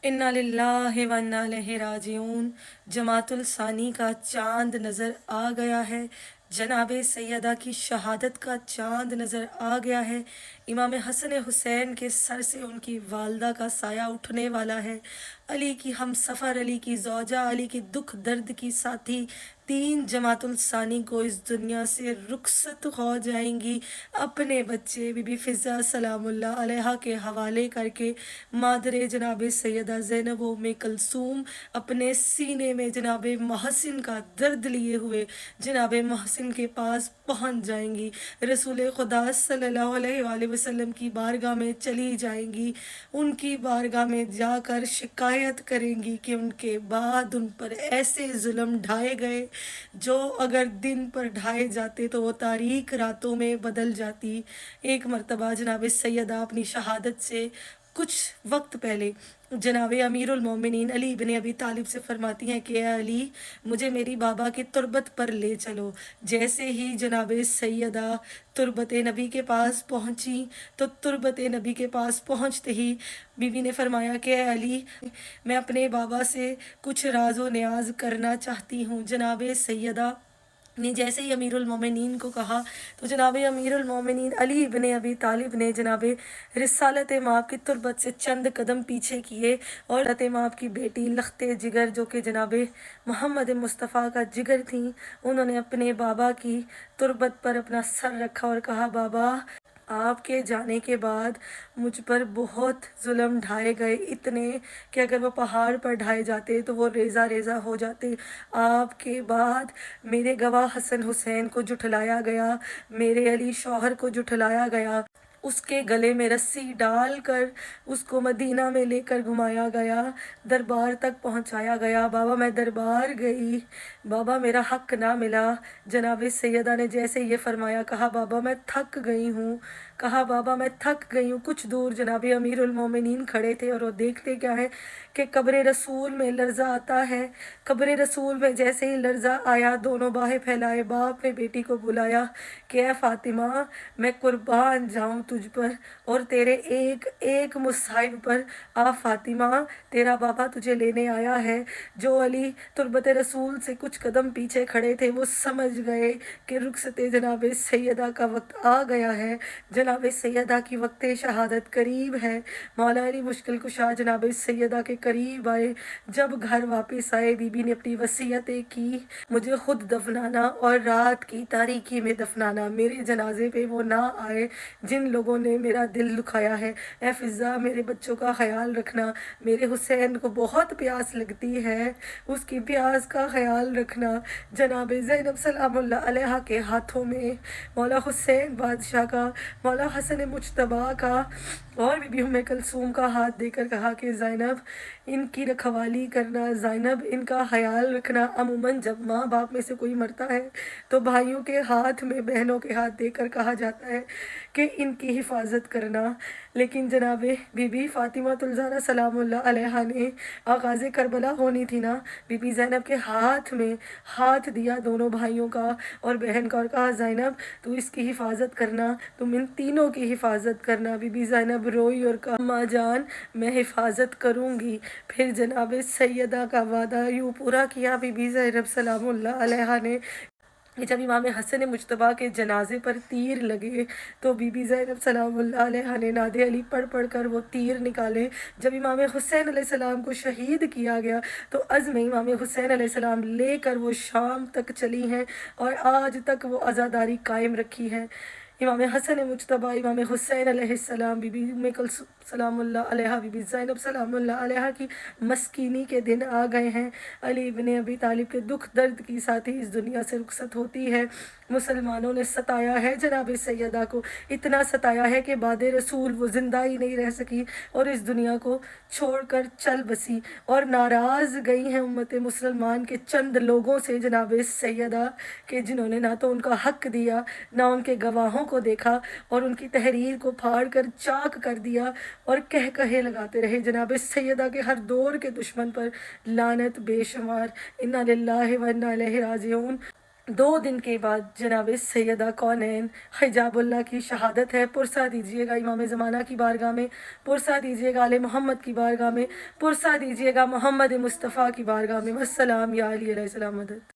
انا للہ و انا الیہ راجعون۔ جماعت الثانی کا چاند نظر آ گیا ہے، جناب سیدہ کی شہادت کا چاند نظر آ گیا ہے۔ امام حسن حسین کے سر سے ان کی والدہ کا سایہ اٹھنے والا ہے۔ علی کی ہم سفر، علی کی زوجہ، علی کی دکھ درد کی ساتھی، تین جماعت الثانی کو اس دنیا سے رخصت ہو جائیں گی، اپنے بچے بی بی فضا سلام اللہ علیہا کے حوالے کر کے۔ مادر جناب سیدہ زینب ام کلثوم اپنے سینے میں جناب محسن کا درد لیے ہوئے جناب محسن کے پاس پہنچ جائیں گی، رسول خدا صلی اللہ علیہ وآلہ وسلم کی بارگاہ میں چلی جائیں گی، ان کی بارگاہ میں جا کر شکایت کریں گی کہ ان کے بعد ان پر ایسے ظلم ڈھائے گئے جو اگر دن پر ڈھائے جاتے تو وہ تاریک راتوں میں بدل جاتی۔ ایک مرتبہ جناب سیدہ اپنی شہادت سے کچھ وقت پہلے جناب امیر المومنین علی بن ابی طالب سے فرماتی ہیں کہ اے علی، مجھے میری بابا کی تربت پر لے چلو۔ جیسے ہی جناب سیدہ تربت نبی کے پاس پہنچی تو تربت نبی کے پاس پہنچتے ہی بی بی نے فرمایا کہ اے علی، میں اپنے بابا سے کچھ راز و نیاز کرنا چاہتی ہوں۔ جناب سیدہ نے جیسے ہی امیر المومنین کو کہا تو جناب امیر المومنین علی بن ابی طالب نے جناب رسالت مآب کی تربت سے چند قدم پیچھے کیے اور رسالت مآب کی بیٹی لخت جگر جو کہ جناب محمد مصطفیٰ کا جگر تھیں، انہوں نے اپنے بابا کی تربت پر اپنا سر رکھا اور کہا، بابا، آپ کے جانے کے بعد مجھ پر بہت ظلم ڈھائے گئے، اتنے کہ اگر وہ پہاڑ پر ڈھائے جاتے تو وہ ریزہ ریزہ ہو جاتے۔ آپ کے بعد میرے گواہ حسن حسین کو جھٹلایا گیا، میرے علی شوہر کو جھٹلایا گیا، اس کے گلے میں رسی ڈال کر اس کو مدینہ میں لے کر گھمایا گیا، دربار تک پہنچایا گیا۔ بابا، میں دربار گئی، بابا میرا حق نہ ملا۔ جناب سیدہ نے جیسے یہ فرمایا، کہا بابا میں تھک گئی ہوں، کہا بابا میں تھک گئی ہوں۔ کچھ دور جناب امیر المومنین کھڑے تھے اور وہ دیکھتے کیا ہے کہ قبر رسول میں لرزہ آتا ہے۔ قبر رسول میں جیسے ہی لرزہ آیا، دونوں باہیں پھیلائے، باپ نے بیٹی کو بلایا کہ اے فاطمہ، میں قربان جاؤں تجھ پر اور تیرے ایک ایک مصائب پر۔ آ فاطمہ، تیرا بابا تجھے لینے آیا ہے۔ جو علی تربت رسول سے کچھ قدم پیچھے کھڑے تھے وہ سمجھ گئے کہ رخصت جناب سیدہ کا وقت آ گیا ہے، جناب سیدہ کی وقت شہادت قریب ہے۔ مولا علی مشکل کشا جناب سیدہ کے قریب آئے۔ جب گھر واپس آئے، بی بی نے اپنی وصیتیں کی، مجھے خود دفنانا اور رات کی تاریکی میں دفنانا، میرے جنازے پہ وہ نہ آئے جن لوگوں نے میرا دل دکھایا ہے۔ اے فضا، میرے بچوں کا خیال رکھنا، میرے حسین کو بہت پیاس لگتی ہے، اس کی پیاس کا خیال رکھنا۔ جناب زینب سلام اللہ علیہا کے ہاتھوں میں مولا حسین بادشاہ کا، مولا حسن مجتبیٰ کا اور بی بی ام کلثوم کا ہاتھ دے کر کہا کہ زینب، ان کی رکھوالی کرنا، زینب ان کا خیال رکھنا۔ عموماً جب ماں باپ میں سے کوئی مرتا ہے تو بھائیوں کے ہاتھ میں، بہنوں کے ہاتھ دے کر کہا جاتا ہے کہ ان کی حفاظت کرنا، لیکن جناب بی بی فاطمہ الزہرا سلام اللہ علیہا نے آغاز کربلا ہونی تھی نا، بی بی زینب کے ہاتھ میں ہاتھ دیا دونوں بھائیوں کا اور بہن کا اور کہا زینب تو اس کی حفاظت کرنا، تم ان تینوں کی حفاظت کرنا۔ بی بی زینب روئی اور کہا اماں جان، میں حفاظت کروں گی۔ پھر جناب سیدہ کا وعدہ یوں پورا کیا بی بی زینب سلام اللہ علیہا نے کہ جب امام حسن مجتبیٰ کے جنازے پر تیر لگے تو بی بی زینب سلام اللہ علیہا نے نعت علی پڑھ پڑھ کر وہ تیر نکالے۔ جب امام حسین علیہ السلام کو شہید کیا گیا تو عزم امام حسین علیہ السلام لے کر وہ شام تک چلی ہیں اور آج تک وہ عزاداری قائم رکھی ہے۔ امام حسن مجتبیٰ، امام حسین علیہ السلام، بی بی ام کلثوم سلام اللہ علیہا، بی بی زینب سلام اللہ علیہا کی مسکینی کے دن آ گئے ہیں۔ علی بن ابی طالب کے دکھ درد کی ساتھی اس دنیا سے رخصت ہوتی ہے۔ مسلمانوں نے ستایا ہے جناب سیدہ کو، اتنا ستایا ہے کہ بعد رسول وہ زندہ ہی نہیں رہ سکی اور اس دنیا کو چھوڑ کر چل بسی، اور ناراض گئی ہیں امت مسلمان کے چند لوگوں سے جناب سیدہ کہ جنہوں نے نہ تو ان کا حق دیا، نہ ان کے گواہوں کو دیکھا اور ان کی تحریر کو پھاڑ کر چاک کر دیا اور کہے لگاتے رہے۔ جناب سیدہ کے ہر دور کے دشمن پر لعنت بے شمار۔ انا للہ و انا الیہ راجعون۔ 2 دن کے بعد جناب سیدہ کونین حجاب اللہ کی شہادت ہے. پرسہ دیجیے گا امام زمانہ کی بارگاہ میں، پرسہ دیجیے گا آل محمد کی بارگاہ میں، پرسہ دیجیے گا محمد مصطفیٰ کی بارگاہ میں. والسلام یا علی علیہ السلام مدد.